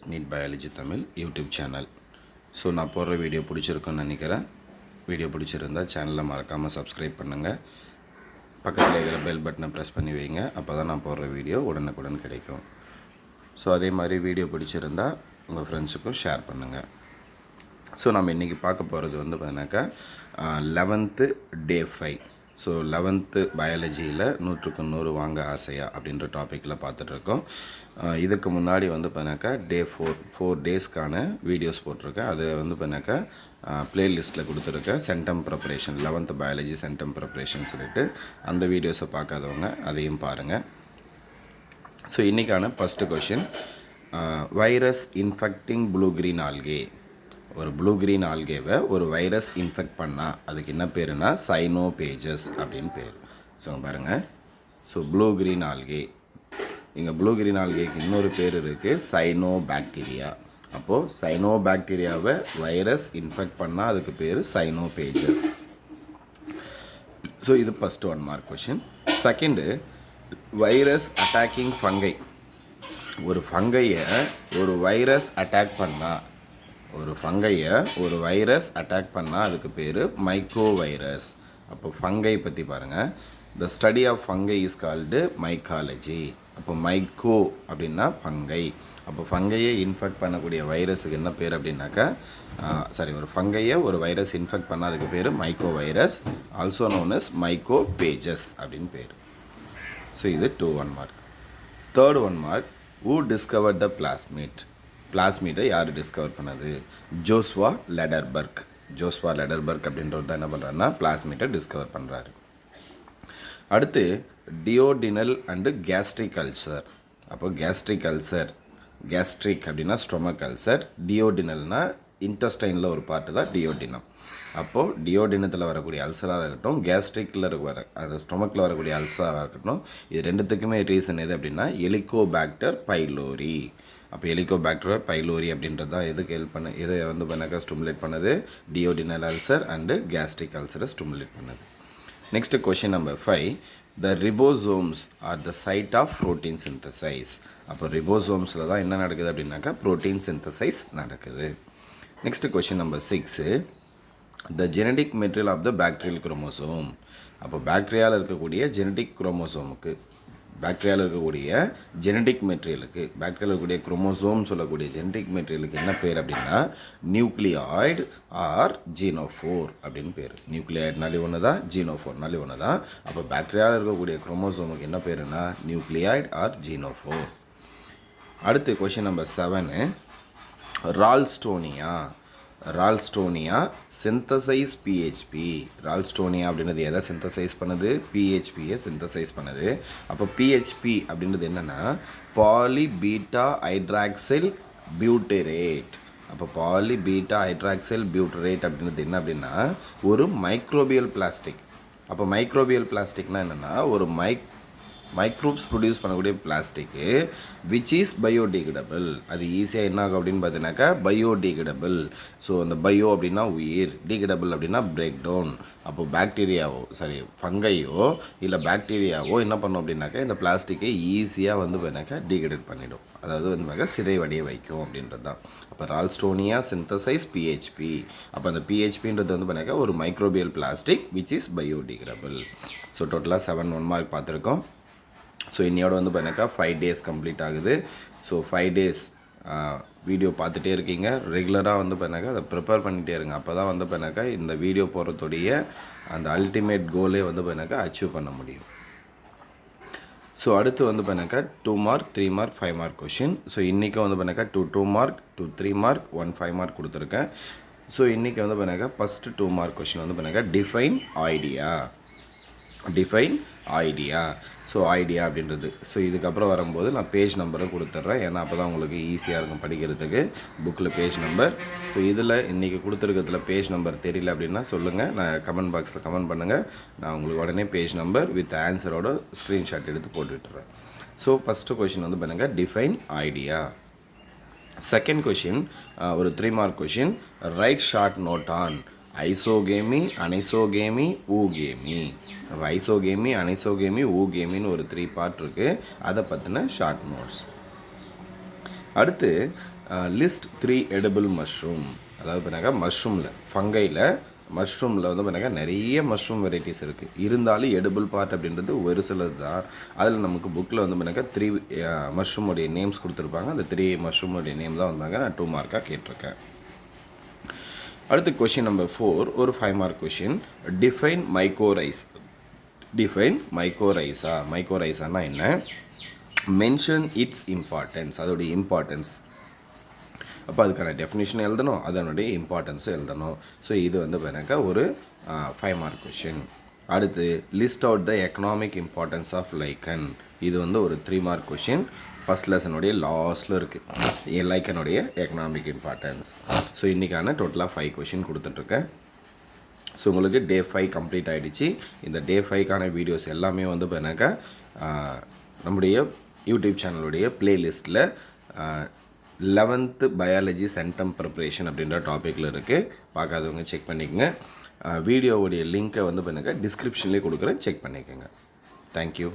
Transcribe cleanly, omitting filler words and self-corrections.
NEET biology Tamil YouTube channel. So நான் போடுற video பிடிச்சிருக்குன்னு நினைக்கிறேன். வீடியோ பிடிச்சிருந்தால் சேனலை மறக்காமல் சப்ஸ்கிரைப் பண்ணுங்கள். பக்கத்தில் இருக்கிற பெல் பட்டனை ப்ரெஸ் பண்ணி வைங்க. அப்போ தான் நான் போடுற வீடியோ உடனுக்குடன் கிடைக்கும். ஸோ அதே மாதிரி வீடியோ பிடிச்சிருந்தால் உங்கள் ஃப்ரெண்ட்ஸுக்கும் ஷேர் பண்ணுங்கள். ஸோ நம்ம இன்றைக்கி பார்க்க போகிறது வந்து பார்த்தீங்கன்னாக்கா 11th Day 5. ஸோ 11th பயாலஜியில் 100க்கு 100 வாங்க ஆசையா அப்படின்ற டாப்பிக்கில் பார்த்துட்ருக்கோம். இதுக்கு முன்னாடி வந்து பார்த்தீங்கன்னாக்கா Day 4 டேஸ்க்கான வீடியோஸ் போட்டிருக்கேன். அது வந்து பார்த்தீங்கன்னாக்கா ப்ளேலிஸ்ட்டில் கொடுத்துருக்கேன். Centum preparation 11th biology centum preparation சொல்லிட்டு அந்த வீடியோஸை பார்க்காதவங்க அதையும் பாருங்கள். ஸோ இன்றைக்கான first question, virus infecting blue green algae. ஒரு ப்ளூ க்ரீன் ஆல்கேவை ஒரு வைரஸ் இன்ஃபெக்ட் பண்ணால் அதுக்கு என்ன பேருனா சைனோபேஜஸ் அப்படின்னு பேர். ஸோ பாருங்கள், ஸோ ப்ளூ க்ரீன் ஆல்கே, இங்கே ப்ளூ க்ரீன் ஆல்கேக்கு இன்னொரு பேர் இருக்குது, சைனோபாக்டீரியா. அப்போது சைனோபாக்டீரியாவை வைரஸ் இன்ஃபெக்ட் பண்ணால் அதுக்கு பேர் சைனோபேஜஸ். ஸோ இது first 1 mark question. Second, virus attacking fungi. ஒரு ஃபங்கையை ஒரு வைரஸ் அட்டாக் பண்ணால் ஒரு வைரஸ் அட்டாக் பண்ணால் அதுக்கு பேர் மைக்கோ வைரஸ். அப்போ ஃபங்கை பற்றி பாருங்கள். The study of fungi is called mycology. அப்போ மைக்கோ அப்படின்னா ஃபங்கை. அப்போ ஃபங்கையை இன்ஃபெக்ட் பண்ணக்கூடிய வைரஸுக்கு என்ன பேர் அப்படின்னாக்கா ஒரு ஃபங்கையை ஒரு வைரஸ் இன்ஃபெக்ட் பண்ணால் அதுக்கு பேர் mycovirus, also known as mycophages அப்படின்னு பேர். ஸோ இது 1 mark. Third 1 mark, who discovered the plasmid. பிளாஸ்மீட்டை யார் டிஸ்கவர் பண்ணது? ஜோஸ்வா லெடர்பர்க் அப்படின்றவர் தான் என்ன பண்ணுறாருன்னா பிளாஸ்மீட்டை டிஸ்கவர் பண்ணுறாரு. அடுத்து டியோடினல் அண்டு கேஸ்ட்ரிக் அல்சர். அப்போ கேஸ்ட்ரிக் அப்படின்னா ஸ்டொமக் அல்சர், டியோடினல்னா இன்டெஸ்டைனில் ஒரு பார்ட்டு தான் டியோடினம். அப்போது டியோடினத்தில் வரக்கூடிய அல்சராக இருக்கட்டும், கேஸ்ட்ரிக்கில் அது ஸ்டொமக்கில் வரக்கூடிய அல்சராக இருக்கட்டும், இது ரெண்டுத்துக்குமே ரீசன் எது அப்படின்னா ஹெலிகோபாக்டர் பைலோரி. அப்போ ஹெலிகோபாக்டர் பைலோரி அப்படின்றது தான் எதுக்கு ஹெல்ப் பண்ண, எதை வந்து பண்ணாக்கா ஸ்டிமுலேட் பண்ணுது? டியோடினல் அல்சர் அண்டு கேஸ்ட்ரிக் அல்சரை ஸ்டிமுலேட் பண்ணுது. Next question number 5, the ribosomes are the site of protein synthesis. அப்போ ரிபோசோம்ஸில் தான் என்ன நடக்குது அப்படின்னாக்கா ப்ரோட்டீன் சிந்தசைஸ் நடக்குது. Next question number 6, the genetic material of the bacterial chromosome. அப்போ பாக்டீரியாவில் இருக்கக்கூடிய ஜெனடிக் குரோமோசோமுக்கு, பாக்டீரியாவில் இருக்கக்கூடிய ஜெனடிக் மெட்டீரியலுக்கு, பாக்டீரியாவில் இருக்கக்கூடிய குரோமோசோம் சொல்லக்கூடிய ஜெனடிக் மெட்டீரியலுக்கு என்ன பேர் அப்படின்னா நியூக்ளியாய்டு ஆர் ஜீனோஃபோர் அப்படின்னு பேர். நியூக்ளியாய்டுனாலே ஒன்று தான், ஜீனோஃபோர்னாலே ஒன்று தான். அப்போ பாக்டீரியாவில் இருக்கக்கூடிய குரோமோசோமுக்கு என்ன பேருனா நியூக்ளியாய்டு ஆர் ஜீனோஃபோர். அடுத்து கொஷின் நம்பர் 7, ரால்ஸ்டோனியா சிந்தசைஸ் பிஹெச்பி. ரால்ஸ்டோனியா அப்படின்றது எதை சிந்தசைஸ் பண்ணுது? பிஹெச்பியை சிந்தசைஸ் பண்ணுது. அப்போ பிஹெச்பி அப்படின்றது என்னென்னா பாலிபீட்டா ஹைட்ராக்சில் பியூட்டரேட். அப்போ பாலிபீட்டா ஹைட்ராக்சில் பியூட்டரேட் அப்படின்றது என்ன அப்படின்னா ஒரு மைக்ரோபியல் பிளாஸ்டிக். அப்போ மைக்ரோபியல் பிளாஸ்டிக்னால் என்னென்னா ஒரு மைக்ரோப்ஸ் ப்ரொடியூஸ் பண்ணக்கூடிய பிளாஸ்டிக்கு விச் இஸ் பயோடிகிரேடபிள். அது ஈஸியாக என்ன ஆகும் அப்படின்னு பார்த்தீங்கன்னாக்கா பயோடிகிரேடபிள். ஸோ அந்த பயோ அப்படின்னா உயிர், டிகிரேடபிள் அப்படின்னா பிரேக் டவுன். அப்போ ஃபங்கையோ இல்லை பாக்டீரியாவோ என்ன பண்ணும் அப்படின்னாக்கா இந்த பிளாஸ்டிக்கை ஈஸியாக வந்து பார்த்தீங்கன்னாக்கா டிகிரேட் பண்ணிடும், அதாவது வந்து சிதைவடைய வைக்கும் அப்படின்றது தான். அப்போ ரால்ஸ்டோனியா சிந்தசைஸ் பிஹெச்பி. அப்போ அந்த பிஹெச்பின்றது வந்து பார்த்தீங்கன்னா ஒரு microbial plastic which is biodegradable. So டோட்டலாக 7 1 மார்க் பார்த்துருக்கோம். ஸோ இன்னையோட வந்து பார்த்தீங்கன்னாக்கா 5 days கம்ப்ளீட் ஆகுது. ஸோ 5 days வீடியோ பார்த்துட்டே இருக்கீங்க. ரெகுலராக வந்து பார்த்தீங்கன்னாக்கா அதை ப்ரிப்பேர் பண்ணிகிட்டே இருங்க. அப்போ தான் வந்து பார்த்தீங்கன்னாக்கா இந்த வீடியோ போகிறதுடைய அந்த அல்டிமேட் கோலே வந்து பார்த்தீங்கன்னாக்கா அச்சீவ் பண்ண முடியும். ஸோ அடுத்து வந்து பார்த்தீங்கன்னாக்கா 2 mark 3 mark 5 mark question. So இன்றைக்கி வந்து பார்த்தீங்கன்னாக்கா 2 மார்க் 2 3 மார்க் 1 5 மார்க் கொடுத்துருக்கேன். ஸோ இன்றைக்கி வந்து பார்த்தீங்கன்னாக்கா ஃபஸ்ட்டு 2 மார்க் கொஷின் வந்து பார்த்தீங்கன்னாக்கா டிஃபைன் ஐடியா. ஸோ ஐடியா அப்படின்றது, ஸோ இதுக்கப்புறம் வரும்போது நான் பேஜ் நம்பரும் கொடுத்துட்றேன். ஏன்னா அப்போ தான் உங்களுக்கு ஈஸியாக இருக்கும் படிக்கிறதுக்கு, புக்கில் பேஜ் நம்பர். ஸோ இதில் இன்றைக்கி கொடுத்துருக்கிறதுல பேஜ் நம்பர் தெரியல அப்படின்னா சொல்லுங்கள், நான் கமெண்ட் பாக்ஸில் கமெண்ட் பண்ணுங்கள். நான் உங்களுக்கு உடனே பேஜ் நம்பர் வித் ஆன்சரோட ஸ்க்ரீன்ஷாட் எடுத்து போட்டுவிட்டுறேன். ஸோ ஃபஸ்ட்டு கொஷின் வந்து பண்ணுங்கள் டிஃபைன் ஐடியா. செகண்ட் கொஷின் ஒரு 3 mark question, write short note on isogamy anisogamy oogamy. Isogamy anisogamy ஊகேமின்னு ஒரு 3 பார்ட் இருக்குது, அதை பற்றின ஷார்ட் நோட்ஸ். அடுத்து லிஸ்ட் 3 edible mushroom. அதாவது பார்த்தீங்கன்னா மஷ்ரூமில் வந்து பார்த்தீங்கன்னா நிறைய மஷ்ரூம் வெரைட்டிஸ் இருக்குது. இருந்தாலும் எடிபிள் பார்ட் அப்படின்றது ஒரு சிலது தான். அதில் நமக்கு புக்கில் வந்து பார்த்தீங்கன்னா 3 மஷ்ரூமுடைய நேம்ஸ் கொடுத்துருப்பாங்க. அந்த 3 மஷ்ரூமுடைய நேம் தான் வந்து நான் 2 மார்க்காக கேட்டிருக்கேன். அடுத்து கொஷின் நம்பர் 4 ஒரு 5 மார்க் கொஷின். டிஃபைன் மைக்கோரைஸ். மைக்கோரைஸானா என்ன? மென்ஷன் இட்ஸ் இம்பார்ட்டன்ஸ், அதோடைய இம்பார்ட்டன்ஸ். அப்போ அதுக்கான டெஃபினிஷன் எழுதணும், அதனுடைய இம்பார்ட்டன்ஸு எழுதணும். ஸோ இது வந்து பார்த்தீங்கன்னா ஒரு 5 மார்க் கொஷின். அடுத்து list out the economic importance of lichen. இது வந்து ஒரு 3 மார்க் கொஷின். ஃபஸ்ட் லெசனுடைய லாஸ்ட்டில் இருக்குது லைக்கனுடைய எக்கனாமிக் இம்பார்ட்டன்ஸ். ஸோ இன்றைக்கான டோட்டலாக 5 கொஷின் கொடுத்துட்ருக்கேன். ஸோ உங்களுக்கு டே 5 கம்ப்ளீட் ஆகிடுச்சு. இந்த டே 5க்கான வீடியோஸ் எல்லாமே வந்து பார்த்தீங்கன்னாக்கா நம்முடைய யூடியூப் சேனலுடைய ப்ளேலிஸ்ட்டில் 11th பயாலஜி சென்டம் ப்ரிப்ரேஷன் அப்படின்ற டாப்பிக்கில் இருக்குது. பார்க்காதவங்க செக் பண்ணிக்கோங்க. வீடியோவுடைய லிங்க்கை வந்து பார்த்தீங்கன்னா டிஸ்கிரிப்ஷன்லேயே கொடுக்குறேன், செக் பண்ணிக்கோங்க. தேங்க்யூ.